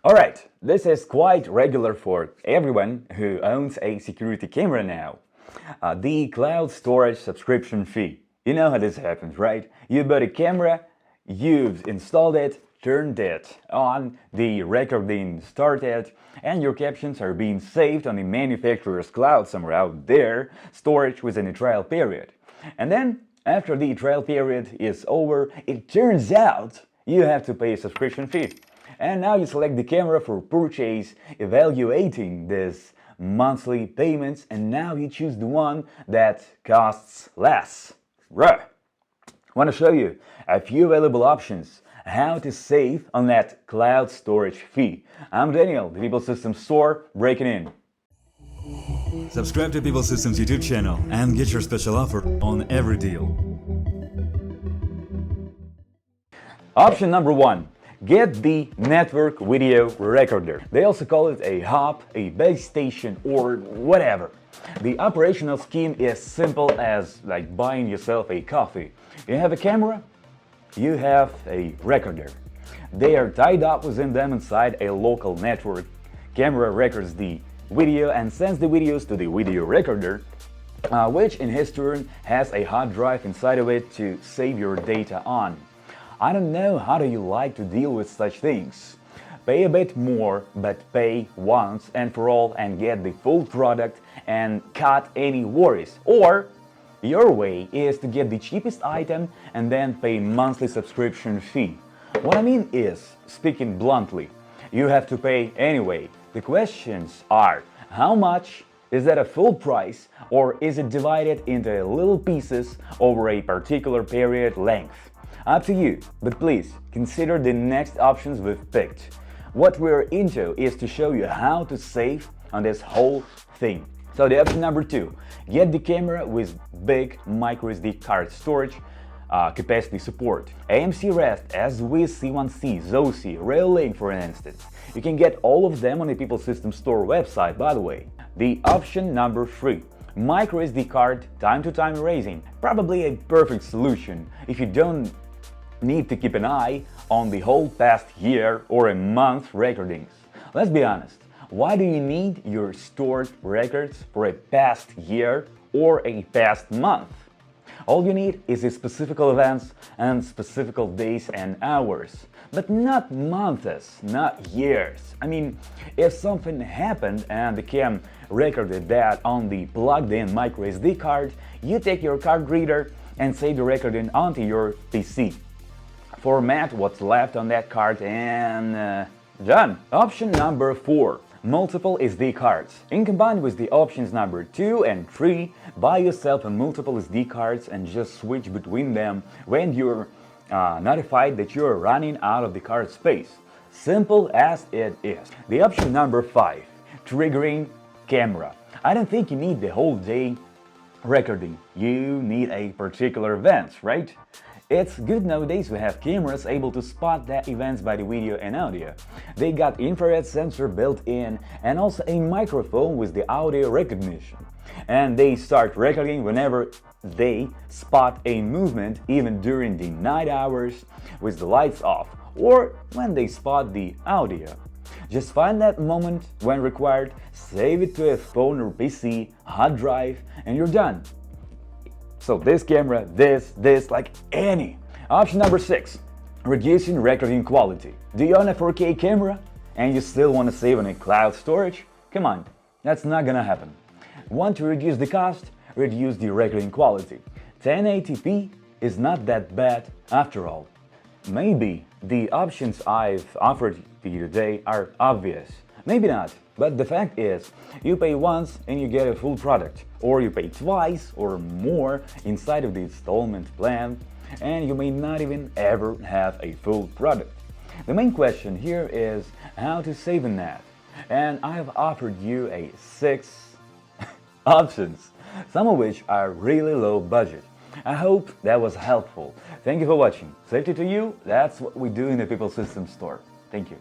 Alright, this is quite regular for everyone who owns a security camera now. The cloud storage subscription fee. You know how this happens, right? You bought a camera, you've installed it, turned it on, the recording started, and your captions are being saved on the manufacturer's cloud somewhere out there, storage within a trial period. And then, after the trial period is over, it turns out you have to pay a subscription fee. And now you select the camera for purchase, evaluating this monthly payments, and now you choose the one that costs less. Right. I want to show you a few available options how to save on that cloud storage fee. I'm Daniel, the People Systems Store, breaking in. Subscribe to People Systems YouTube channel and get your special offer on every deal. Option number 1. Get the network video recorder. They also call it a hub, a base station, or whatever. The operational scheme is simple as like buying yourself a coffee. You have a camera, you have a recorder. They are tied up within them inside a local network. Camera records the video and sends the videos to the video recorder, which in his turn has a hard drive inside of it to save your data on. I don't know how do you like to deal with such things. Pay a bit more, but pay once and for all and get the full product and cut any worries. Or your way is to get the cheapest item and then pay monthly subscription fee. What I mean is, speaking bluntly, you have to pay anyway. The questions are, how much? Is that a full price, or is it divided into little pieces over a particular period length? Up to you, but please consider the next options we've picked. What we're into is to show you how to save on this whole thing. So the option number 2, get the camera with big MicroSD card storage capacity support. AMC REST, SWIS C1C, ZOSI, Rail-Link for instance. You can get all of them on the People Systems Store website, by the way. The option number 3, MicroSD card time-to-time erasing. Probably a perfect solution if you don't need to keep an eye on the whole past year or a month recordings. Let's be honest, why do you need your stored records for a past year or a past month? All you need is a specific events and specific days and hours, but not months, not years. I mean, if something happened and the cam recorded that on the plugged-in microSD card, you take your card reader and save the recording onto your PC. Format what's left on that card and done. Option number 4. Multiple SD cards. In combined with the options number 2 and 3, buy yourself a multiple SD cards and just switch between them when you're notified that you're running out of the card space. Simple as it is. The option number 5. Triggering camera. I don't think you need the whole day recording. You need a particular event, right? It's good nowadays we have cameras able to spot the events by the video and audio. They got infrared sensor built in and also a microphone with the audio recognition. And they start recording whenever they spot a movement, even during the night hours with the lights off, or when they spot the audio. Just find that moment when required, save it to a phone or PC, hard drive, and you're done. So this camera, this, like any. Option number 6, reducing recording quality. Do you own a 4K camera and you still want to save on a cloud storage? Come on, that's not gonna happen. Want to reduce the cost? Reduce the recording quality. 1080p is not that bad after all. Maybe the options I've offered to you today are obvious. Maybe not, but the fact is, you pay once and you get a full product, or you pay twice or more inside of the installment plan, and you may not even ever have a full product. The main question here is how to save in that, and I've offered you 6 options, some of which are really low budget. I hope that was helpful. Thank you for watching. Safety to you, that's what we do in the People Systems Store. Thank you.